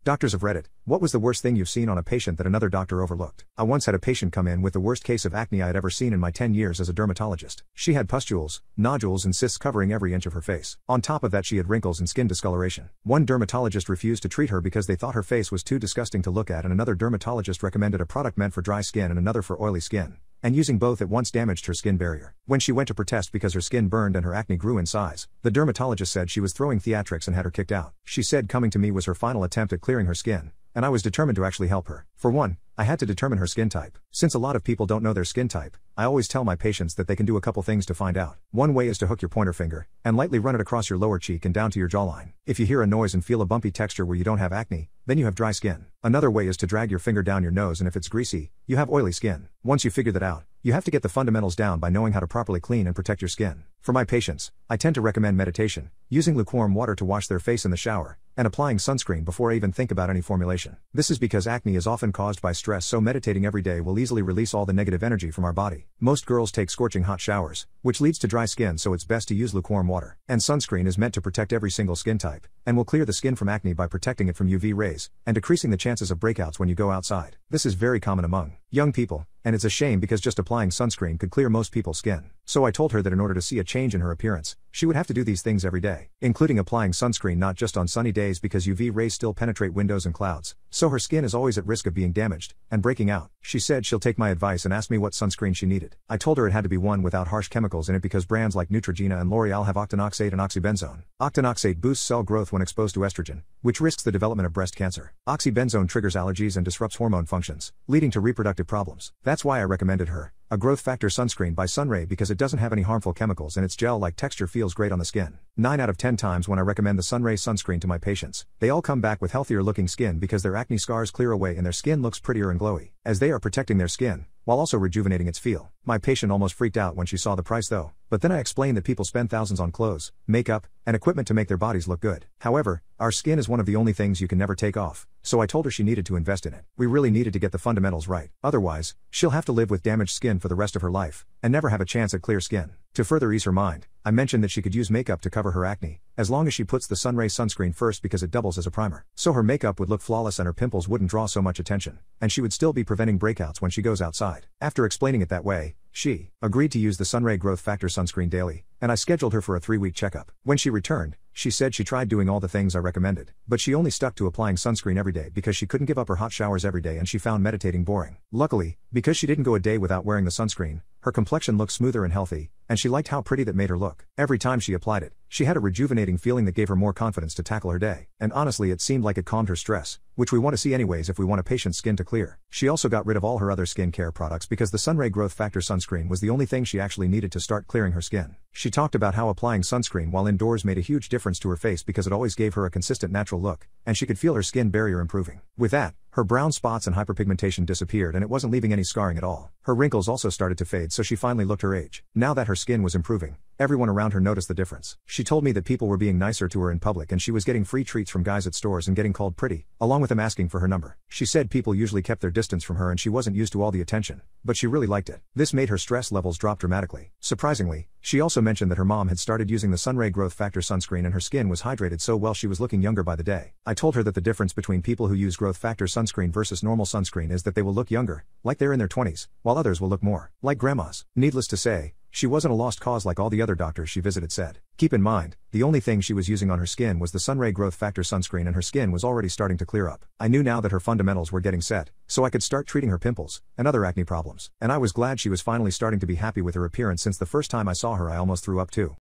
Doctors have read it. What was the worst thing you've seen on a patient that another doctor overlooked? I once had a patient come in with the worst case of acne I had ever seen in my 10 years as a dermatologist. She had pustules, nodules and cysts covering every inch of her face. On top of that she had wrinkles and skin discoloration. One dermatologist refused to treat her because they thought her face was too disgusting to look at, and another dermatologist recommended a product meant for dry skin and another for oily skin. And using both at once damaged her skin barrier. When she went to protest because her skin burned and her acne grew in size, the dermatologist said she was throwing theatrics and had her kicked out. She said coming to me was her final attempt at clearing her skin, and I was determined to actually help her. For one, I had to determine her skin type. Since a lot of people don't know their skin type, I always tell my patients that they can do a couple things to find out. One way is to hook your pointer finger and lightly run it across your lower cheek and down to your jawline. If you hear a noise and feel a bumpy texture where you don't have acne, then you have dry skin. Another way is to drag your finger down your nose, and if it's greasy, you have oily skin. Once you figure that out, you have to get the fundamentals down by knowing how to properly clean and protect your skin. For my patients, I tend to recommend meditation, using lukewarm water to wash their face in the shower, and applying sunscreen before I even think about any formulation. This is because acne is often caused by stress, so meditating every day will easily release all the negative energy from our body. Most girls take scorching hot showers, which leads to dry skin, so it's best to use lukewarm water. And sunscreen is meant to protect every single skin type, and will clear the skin from acne by protecting it from UV rays, and decreasing the chances of breakouts when you go outside. This is very common among young people, and it's a shame because just applying sunscreen could clear most people's skin. So I told her that in order to see a change in her appearance, she would have to do these things every day, including applying sunscreen not just on sunny days because UV rays still penetrate windows and clouds, so her skin is always at risk of being damaged and breaking out. She said she'll take my advice and asked me what sunscreen she needed. I told her it had to be one without harsh chemicals in it because brands like Neutrogena and L'Oreal have octinoxate and oxybenzone. Octinoxate boosts cell growth when exposed to estrogen, which risks the development of breast cancer. Oxybenzone triggers allergies and disrupts hormone functions, leading to reproductive problems. That's why I recommended her a growth factor sunscreen by Sunray, because it doesn't have any harmful chemicals and its gel-like texture feels great on the skin. 9 out of 10 times when I recommend the Sunray sunscreen to my patients, they all come back with healthier looking skin because their acne scars clear away and their skin looks prettier and glowy, as they are protecting their skin while also rejuvenating its feel. My patient almost freaked out when she saw the price though, but then I explained that people spend thousands on clothes, makeup, and equipment to make their bodies look good. However, our skin is one of the only things you can never take off, so I told her she needed to invest in it. We really needed to get the fundamentals right. Otherwise, she'll have to live with damaged skin for the rest of her life, and never have a chance at clear skin. To further ease her mind, I mentioned that she could use makeup to cover her acne, as long as she puts the Sunray sunscreen first because it doubles as a primer. So her makeup would look flawless and her pimples wouldn't draw so much attention, and she would still be preventing breakouts when she goes outside. After explaining it that way, she agreed to use the Sunray Growth Factor sunscreen daily, and I scheduled her for a 3-week checkup. When she returned, she said she tried doing all the things I recommended, but she only stuck to applying sunscreen every day because she couldn't give up her hot showers every day and she found meditating boring. Luckily, because she didn't go a day without wearing the sunscreen, her complexion looked smoother and healthy, and she liked how pretty that made her look. Every time she applied it, she had a rejuvenating feeling that gave her more confidence to tackle her day. And honestly, it seemed like it calmed her stress, which we want to see anyways if we want a patient's skin to clear. She also got rid of all her other skincare products because the Sunray Growth Factor sunscreen was the only thing she actually needed to start clearing her skin. She talked about how applying sunscreen while indoors made a huge difference to her face because it always gave her a consistent natural look, and she could feel her skin barrier improving. With that, her brown spots and hyperpigmentation disappeared and it wasn't leaving any scarring at all. Her wrinkles also started to fade, so she finally looked her age. Now that her skin was improving, everyone around her noticed the difference. She told me that people were being nicer to her in public and she was getting free treats from guys at stores and getting called pretty, along with them asking for her number. She said people usually kept their distance from her and she wasn't used to all the attention, but she really liked it. This made her stress levels drop dramatically. Surprisingly, she also mentioned that her mom had started using the Sunray Growth Factor sunscreen and her skin was hydrated so well she was looking younger by the day. I told her that the difference between people who use Growth Factor sunscreen versus normal sunscreen is that they will look younger, like they're in their 20s, while others will look more like grandmas. Needless to say, she wasn't a lost cause like all the other doctors she visited said. Keep in mind, the only thing she was using on her skin was the Sunray Growth Factor sunscreen and her skin was already starting to clear up. I knew now that her fundamentals were getting set, so I could start treating her pimples and other acne problems. And I was glad she was finally starting to be happy with her appearance, since the first time I saw her I almost threw up too.